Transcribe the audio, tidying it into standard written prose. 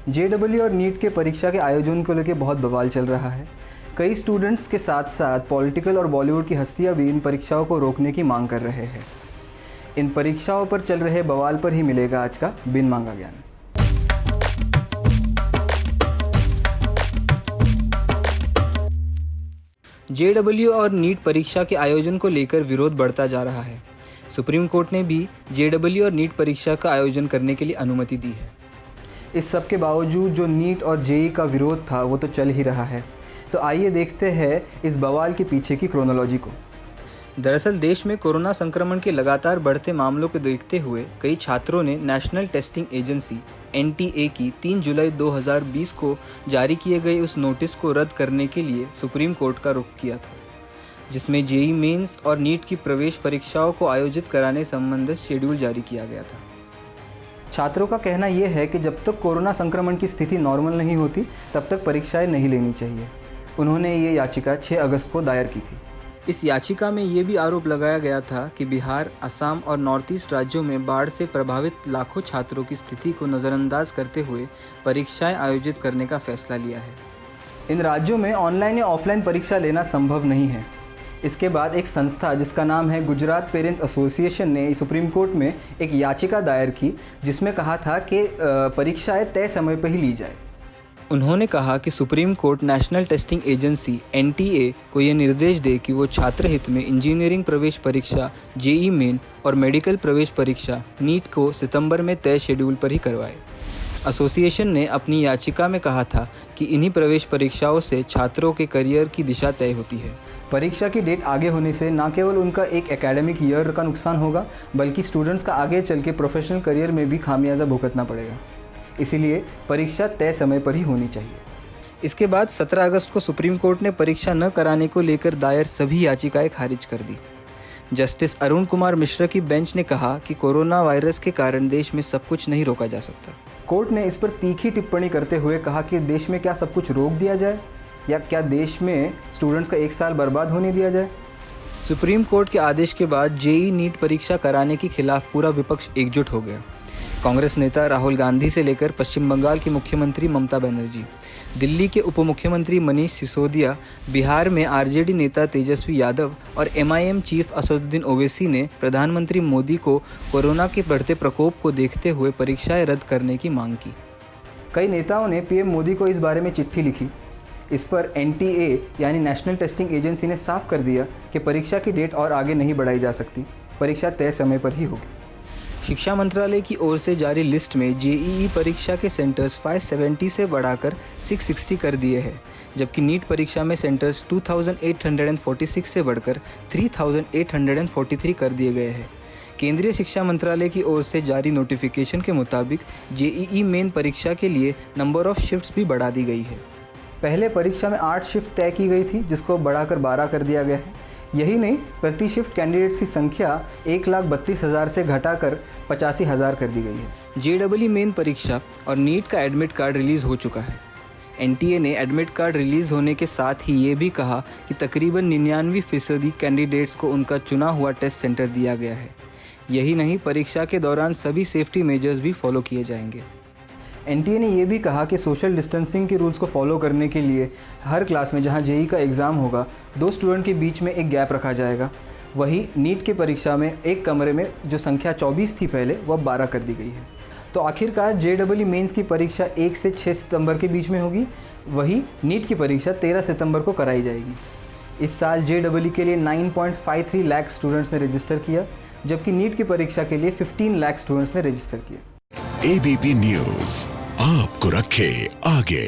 JEE और NEET के परीक्षा के आयोजन को लेकर बहुत बवाल चल रहा है। कई स्टूडेंट्स के साथ साथ पॉलिटिकल और बॉलीवुड की हस्तियां भी इन परीक्षाओं को रोकने की मांग कर रहे हैं। इन परीक्षाओं पर चल रहे बवाल पर ही मिलेगा आज का बिन मांगा ज्ञान। जेईई और नीट परीक्षा के आयोजन को लेकर विरोध बढ़ता जा रहा है। सुप्रीम कोर्ट ने भी जेईई और नीट परीक्षा का आयोजन करने के लिए अनुमति दी है। इस सब के बावजूद जो नीट और जेईई का विरोध था वो तो चल ही रहा है। तो आइए देखते हैं इस बवाल के पीछे की क्रोनोलॉजी को। दरअसल देश में कोरोना संक्रमण के लगातार बढ़ते मामलों को देखते हुए कई छात्रों ने नेशनल टेस्टिंग एजेंसी (NTA) की 3 जुलाई 2020 को जारी किए गए उस नोटिस को रद्द करने के लिए सुप्रीम कोर्ट का रुख किया था, जिसमें जेईई मेंस और नीट की प्रवेश परीक्षाओं को आयोजित कराने संबंधित शेड्यूल जारी किया गया था। छात्रों का कहना यह है कि जब तक कोरोना संक्रमण की स्थिति नॉर्मल नहीं होती तब तक परीक्षाएं नहीं लेनी चाहिए। उन्होंने ये याचिका 6 अगस्त को दायर की थी। इस याचिका में ये भी आरोप लगाया गया था कि बिहार, असम और नॉर्थ ईस्ट राज्यों में बाढ़ से प्रभावित लाखों छात्रों की स्थिति को नज़रअंदाज करते हुए परीक्षाएं आयोजित करने का फैसला लिया है। इन राज्यों में ऑनलाइन या ऑफलाइन परीक्षा लेना संभव नहीं है। इसके बाद एक संस्था जिसका नाम है गुजरात पेरेंट्स एसोसिएशन ने सुप्रीम कोर्ट में एक याचिका दायर की, जिसमें कहा था कि परीक्षाएं तय समय पर ही ली जाए। उन्होंने कहा कि supreme court national testing agency (NTA) को यह निर्देश दे कि वो छात्र हित में इंजीनियरिंग प्रवेश परीक्षा जेईई मेन और मेडिकल प्रवेश परीक्षा नीट को सितंबर में तय शेड्यूल पर ही करवाए। एसोसिएशन ने अपनी याचिका में कहा था कि इन्हीं प्रवेश परीक्षाओं से छात्रों के करियर की दिशा तय होती है। परीक्षा की डेट आगे होने से न केवल उनका एक एकेडमिक ईयर का नुकसान होगा, बल्कि स्टूडेंट्स का आगे चल के प्रोफेशनल करियर में भी खामियाजा भुगतना पड़ेगा। इसीलिए परीक्षा तय समय पर ही होनी चाहिए। इसके बाद 17 अगस्त को सुप्रीम कोर्ट ने परीक्षा न कराने को लेकर दायर सभी याचिकाएं खारिज कर दी। जस्टिस अरुण कुमार मिश्रा की बेंच ने कहा कि कोरोना वायरस के कारण देश में सब कुछ नहीं रोका जा सकता। कोर्ट ने इस पर तीखी टिप्पणी करते हुए कहा कि देश में क्या सब कुछ रोक दिया जाए या क्या देश में स्टूडेंट्स का 1 साल बर्बाद होने दिया जाए। सुप्रीम कोर्ट के आदेश के बाद जेईई नीट परीक्षा कराने के खिलाफ पूरा विपक्ष एकजुट हो गया। कांग्रेस नेता राहुल गांधी से लेकर पश्चिम बंगाल की मुख्यमंत्री ममता बनर्जी, दिल्ली के उप मुख्यमंत्री मनीष सिसोदिया, बिहार में आरजेडी नेता तेजस्वी यादव और MIM चीफ असदुद्दीन ओवैसी ने प्रधानमंत्री मोदी को कोरोना के बढ़ते प्रकोप को देखते हुए परीक्षाएं रद्द करने की मांग की। कई नेताओं ने PM मोदी को इस बारे में चिट्ठी लिखी। इस पर NTA यानी नेशनल टेस्टिंग एजेंसी ने साफ कर दिया कि परीक्षा की डेट और आगे नहीं बढ़ाई जा सकती, परीक्षा तय समय पर ही होगी। शिक्षा मंत्रालय की ओर से जारी लिस्ट में जेईई परीक्षा के सेंटर्स 570 से बढ़ाकर 660 कर दिए हैं, जबकि नीट परीक्षा में सेंटर्स 2846 से बढ़कर 3843 कर दिए गए हैं। केंद्रीय शिक्षा मंत्रालय की ओर से जारी नोटिफिकेशन के मुताबिक जेईई मेन परीक्षा के लिए नंबर ऑफ शिफ्ट्स भी बढ़ा दी गई है। पहले परीक्षा में 8 शिफ्ट तय की गई थी, जिसको बढ़ाकर 12 कर दिया गया है। यही नहीं, प्रति शिफ्ट कैंडिडेट्स की संख्या 1,32,000 से घटाकर 85,000 कर दी गई है। जेईई मेन परीक्षा और नीट का एडमिट कार्ड रिलीज़ हो चुका है। NTA ने एडमिट कार्ड रिलीज़ होने के साथ ही ये भी कहा कि तकरीबन 99% कैंडिडेट्स को उनका चुना हुआ टेस्ट सेंटर दिया गया है। यही नहीं, परीक्षा के दौरान सभी सेफ्टी मेजर्स भी फॉलो किए जाएंगे। NTA ने यह भी कहा कि सोशल डिस्टेंसिंग के रूल्स को फॉलो करने के लिए हर क्लास में जहां जेईई का एग्ज़ाम होगा 2 स्टूडेंट के बीच में एक गैप रखा जाएगा। वहीं नीट के परीक्षा में एक कमरे में जो संख्या 24 थी पहले, वह 12 कर दी गई है। तो आखिरकार जेईई मेंस की परीक्षा 1 से 6 सितंबर के बीच में होगी, वहीं नीट की परीक्षा 13 सितंबर को कराई जाएगी। इस साल जेईई के लिए 9.53 लाख स्टूडेंट्स ने रजिस्टर किया, जबकि नीट की परीक्षा के लिए 15 लाख स्टूडेंट्स ने रजिस्टर किया। ABP न्यूज़ आपको रखे आगे।